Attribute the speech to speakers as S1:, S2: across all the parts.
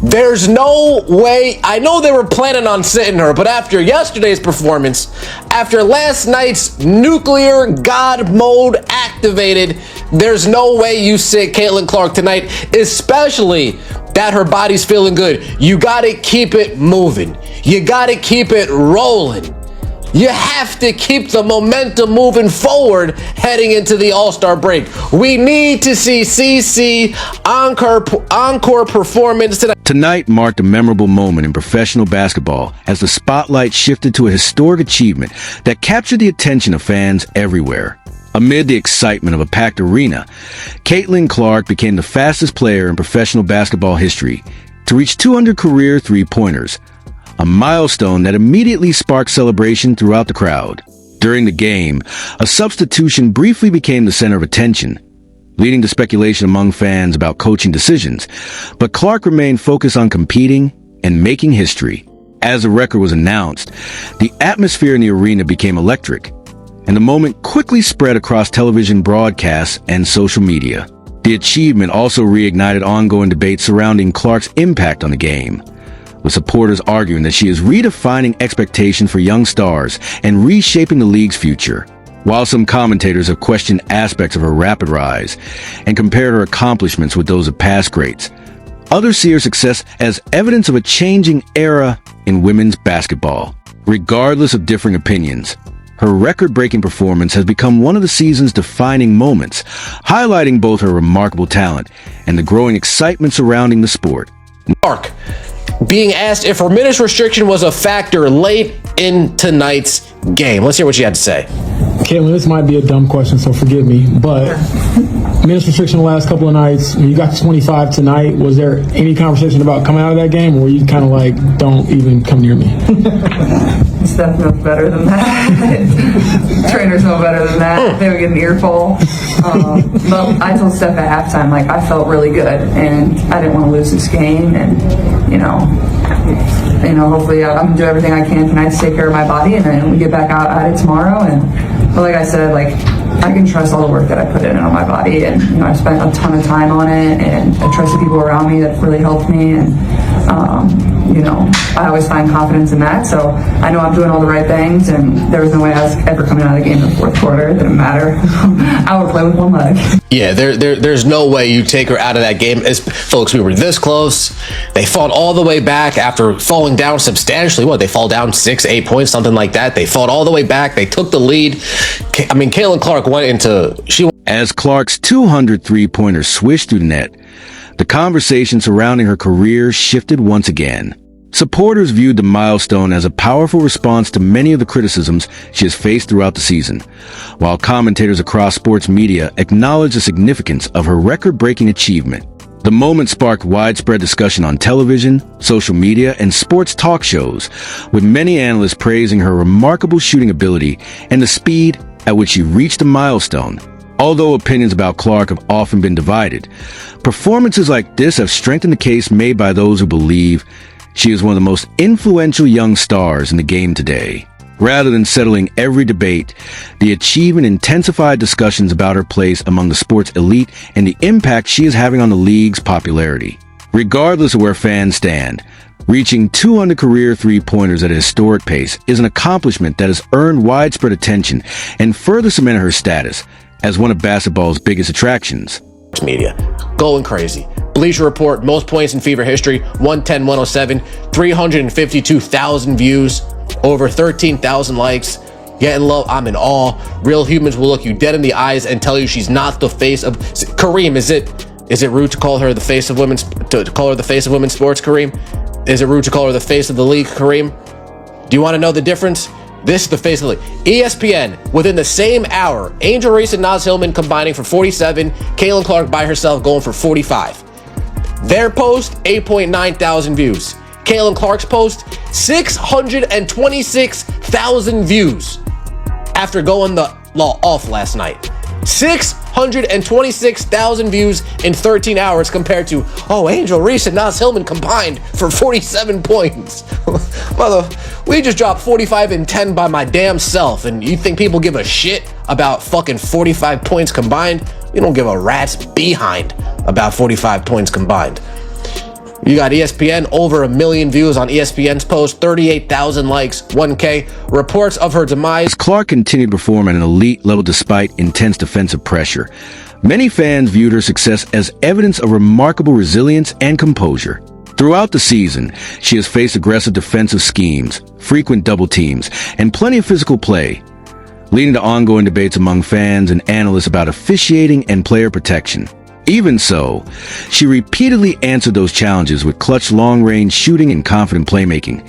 S1: There's no way. I know they were planning on sitting her, but after yesterday's performance, after last night's nuclear god mode activated, there's no way you sit Caitlin Clark tonight, especially that her body's feeling good. You gotta keep it moving. You gotta keep it rolling. You have to keep the momentum moving forward heading into the All-Star break. We need to see CC encore performance tonight.
S2: Tonight marked a memorable moment in professional basketball as the spotlight shifted to a historic achievement that captured the attention of fans everywhere. Amid the excitement of a packed arena, Caitlin Clark became the fastest player in professional basketball history to reach 200 career three-pointers, a milestone that immediately sparked celebration throughout the crowd. During the game, a substitution briefly became the center of attention, leading to speculation among fans about coaching decisions, but Clark remained focused on competing and making history. As the record was announced, the atmosphere in the arena became electric, and the moment quickly spread across television broadcasts and social media. The achievement also reignited ongoing debates surrounding Clark's impact on the game, with supporters arguing that she is redefining expectations for young stars and reshaping the league's future. While some commentators have questioned aspects of her rapid rise and compared her accomplishments with those of past greats, others see her success as evidence of a changing era in women's basketball. Regardless of differing opinions, her record-breaking performance has become one of the season's defining moments, highlighting both her remarkable talent and the growing excitement surrounding the sport.
S1: Mark, being asked if her minutes restriction was a factor late in tonight's game. Let's hear what she had to say.
S3: Caitlin, this might be a dumb question, so forgive me, but minutes restriction the last couple of nights, when you got to 25 tonight, was there any conversation about coming out of that game, or were you kind of like, don't even come near me?
S4: Steph knows better than that. Trainers know better than that. They would get an earful. But I told Steph at halftime, like, I felt really good, and I didn't want to lose this game, and, hopefully I'm going to do everything I can tonight to take care of my body, and then we get back out at it tomorrow. But like I said, like, I can trust all the work that I put in on my body, and I spent a ton of time on it, and I trust the people around me that really helped me, and I always find confidence in that. So I know I'm doing all the right things, and there was no way I was ever coming out of the game in the fourth quarter. It didn't matter. I would play with one leg.
S1: Yeah, there's no way you take her out of that game. Folks, we were this close. They fought all the way back after falling down substantially. They fall down 6-8 points, something like that. They fought all the way back. They took the lead. Caitlin Clark
S2: As Clark's 200 three-pointers swished through the net, the conversation surrounding her career shifted once again. Supporters viewed the milestone as a powerful response to many of the criticisms she has faced throughout the season, while commentators across sports media acknowledged the significance of her record-breaking achievement. The moment sparked widespread discussion on television, social media, and sports talk shows, with many analysts praising her remarkable shooting ability and the speed at which she reached the milestone. Although opinions about Clark have often been divided, performances like this have strengthened the case made by those who believe she is one of the most influential young stars in the game today. Rather than settling every debate, the achievement intensified discussions about her place among the sport's elite and the impact she is having on the league's popularity. Regardless of where fans stand, reaching 200 career three-pointers at a historic pace is an accomplishment that has earned widespread attention and further cemented her status as one of basketball's biggest attractions.
S1: Media going crazy. Bleacher Report, most points in Fever history, 110-107, 352,000 views, over 13,000 likes. Getting low, I'm in awe. Real humans will look you dead in the eyes and tell you she's not the face of Kareem. Is it rude to call her the face of women's sports, Kareem? Is it rude to call her the face of the league, Kareem? Do you want to know the difference? This is the face of the league. ESPN, within the same hour, Angel Reese and Naz Hillman combining for 47, Caitlin Clark by herself going for 45. Their post, 8.9 thousand views. Caitlin Clark's post, 626,000 views after going off last night. 626,000 views in 13 hours compared to, Angel Reese and Naz Hillman combined for 47 points. We just dropped 45 and 10 by my damn self, and you think people give a shit about fucking 45 points combined? We don't give a rat's behind about 45 points combined. You got ESPN, over 1 million views on ESPN's post, 38,000 likes, 1K. Reports of her demise.
S2: As Clark continued to perform at an elite level despite intense defensive pressure, many fans viewed her success as evidence of remarkable resilience and composure. Throughout the season, she has faced aggressive defensive schemes, frequent double teams, and plenty of physical play, leading to ongoing debates among fans and analysts about officiating and player protection. Even so, she repeatedly answered those challenges with clutch long-range shooting and confident playmaking,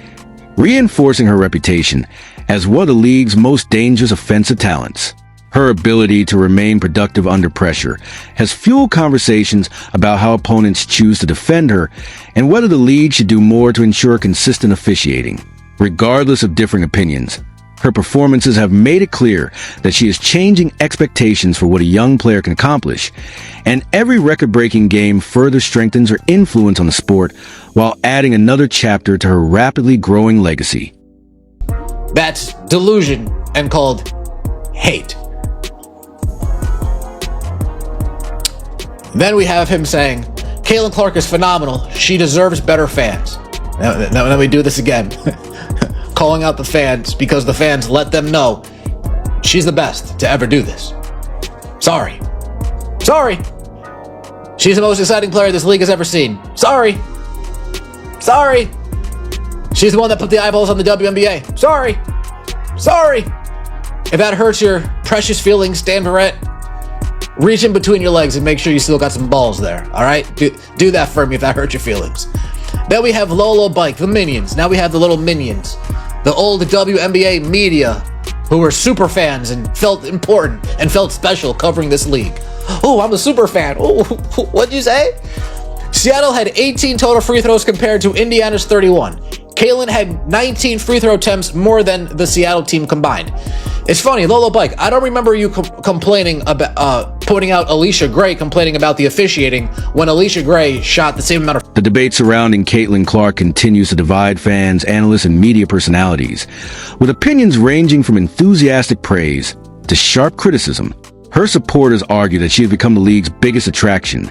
S2: reinforcing her reputation as one of the league's most dangerous offensive talents. Her ability to remain productive under pressure has fueled conversations about how opponents choose to defend her and whether the league should do more to ensure consistent officiating. Regardless of differing opinions, her performances have made it clear that she is changing expectations for what a young player can accomplish, and every record-breaking game further strengthens her influence on the sport while adding another chapter to her rapidly growing legacy.
S1: That's delusion and called hate. Then we have him saying, Caitlin Clark is phenomenal. She deserves better fans. Now we do this again. Calling out the fans because the fans let them know she's the best to ever do this. Sorry. She's the most exciting player this league has ever seen. Sorry. She's the one that put the eyeballs on the WNBA. Sorry. If that hurts your precious feelings, Stan Barrett, reach in between your legs and make sure you still got some balls there. All right? Do that for me if that hurts your feelings. Then we have Lolo Bike, the Minions. Now we have the little Minions. The old WNBA media who were super fans and felt important and felt special covering this league. Oh, I'm a super fan. Oh, what'd you say? Seattle had 18 total free throws compared to Indiana's 31. Caitlin had 19 free throw attempts more than the Seattle team combined. It's funny, Lolo Bike, I don't remember you complaining about, pointing out Alicia Gray complaining about the officiating when Alicia Gray shot the same amount of...
S2: The debate surrounding Caitlin Clark continues to divide fans, analysts, and media personalities, with opinions ranging from enthusiastic praise to sharp criticism. Her supporters argue that she has become the league's biggest attraction,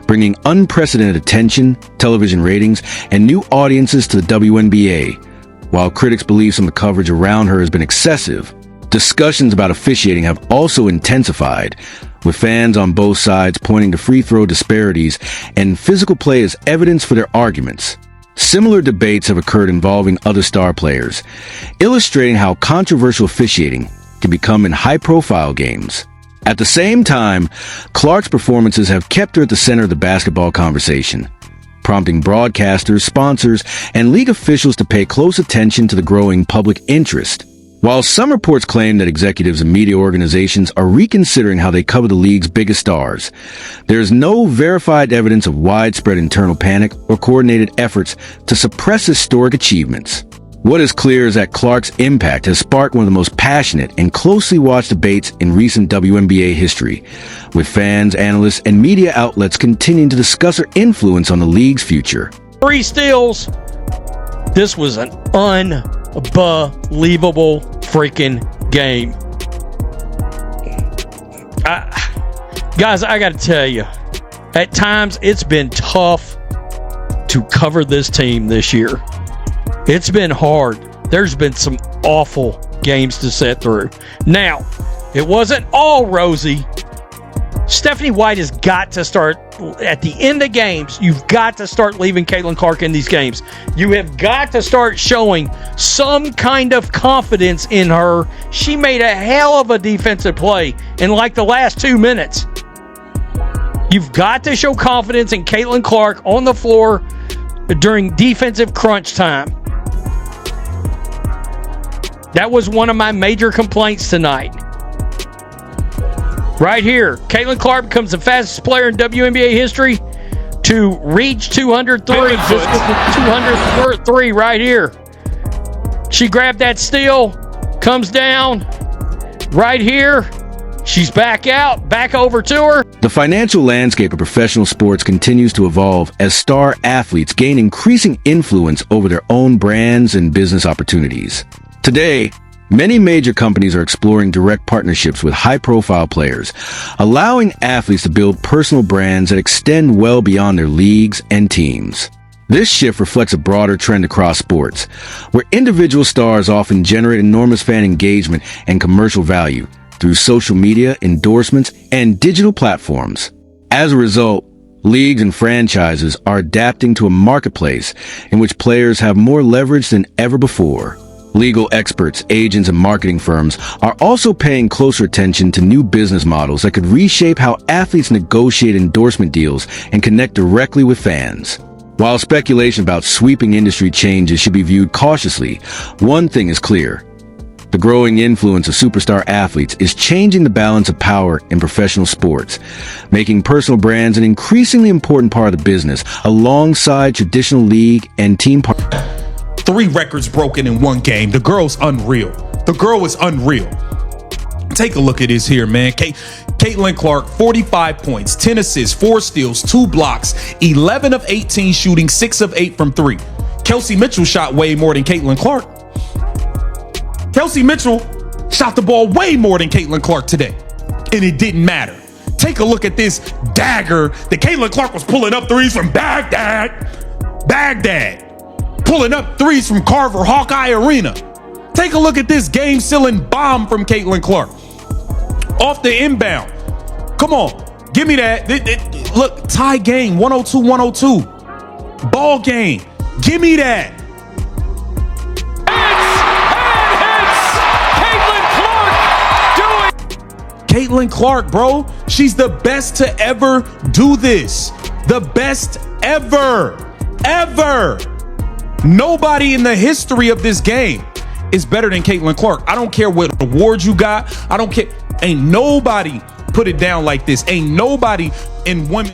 S2: bringing unprecedented attention, television ratings, and new audiences to the WNBA, while critics believe some of the coverage around her has been excessive. Discussions about officiating have also intensified, with fans on both sides pointing to free throw disparities and physical play as evidence for their arguments. Similar debates have occurred involving other star players, illustrating how controversial officiating can become in high-profile games. At the same time, Clark's performances have kept her at the center of the basketball conversation, prompting broadcasters, sponsors, and league officials to pay close attention to the growing public interest. While some reports claim that executives and media organizations are reconsidering how they cover the league's biggest stars, there is no verified evidence of widespread internal panic or coordinated efforts to suppress historic achievements. What is clear is that Clark's impact has sparked one of the most passionate and closely watched debates in recent WNBA history, with fans, analysts, and media outlets continuing to discuss her influence on the league's future.
S5: 3 steals. This was an unbelievable freaking game. Guys, I got to tell you, at times it's been tough to cover this team this year. It's been hard. There's been some awful games to sit through. Now, it wasn't all rosy. Stephanie White has got to start, at the end of games, you've got to start leaving Caitlin Clark in these games. You have got to start showing some kind of confidence in her. She made a hell of a defensive play in like the last 2 minutes. You've got to show confidence in Caitlin Clark on the floor during defensive crunch time. That was one of my major complaints tonight. Right here, Caitlin Clark becomes the fastest player in WNBA history to reach 203. Just with 203 right here. She grabbed that steal, comes down right here. She's back out, back over to her.
S2: The financial landscape of professional sports continues to evolve as star athletes gain increasing influence over their own brands and business opportunities. Today, many major companies are exploring direct partnerships with high-profile players, allowing athletes to build personal brands that extend well beyond their leagues and teams. This shift reflects a broader trend across sports, where individual stars often generate enormous fan engagement and commercial value through social media, endorsements, and digital platforms. As a result, leagues and franchises are adapting to a marketplace in which players have more leverage than ever before. Legal experts, agents, and marketing firms are also paying closer attention to new business models that could reshape how athletes negotiate endorsement deals and connect directly with fans. While speculation about sweeping industry changes should be viewed cautiously, one thing is clear. The growing influence of superstar athletes is changing the balance of power in professional sports, making personal brands an increasingly important part of the business alongside traditional league and team partners.
S6: 3 records broken in one game. The girl's unreal. The girl is unreal. Take a look at this here, man. Caitlin Clark, 45 points, 10 assists, 4 steals, 2 blocks, 11 of 18 shooting, 6 of 8 from 3. Kelsey Mitchell shot way more than Caitlin Clark. Kelsey Mitchell shot the ball way more than Caitlin Clark today, and it didn't matter. Take a look at this dagger that Caitlin Clark was pulling up threes from Baghdad, pulling up threes from Carver Hawkeye Arena. Take a look at this game-sealing bomb from Caitlin Clark. Off the inbound. Come on, give me that. Look, tie game, 102-102. Ball game, give me that. Caitlin Clark, bro. She's the best to ever do this. The best ever. Nobody in the history of this game is better than Caitlin Clark. I don't care what awards you got. I don't care. Ain't nobody put it down like this. Ain't nobody in women.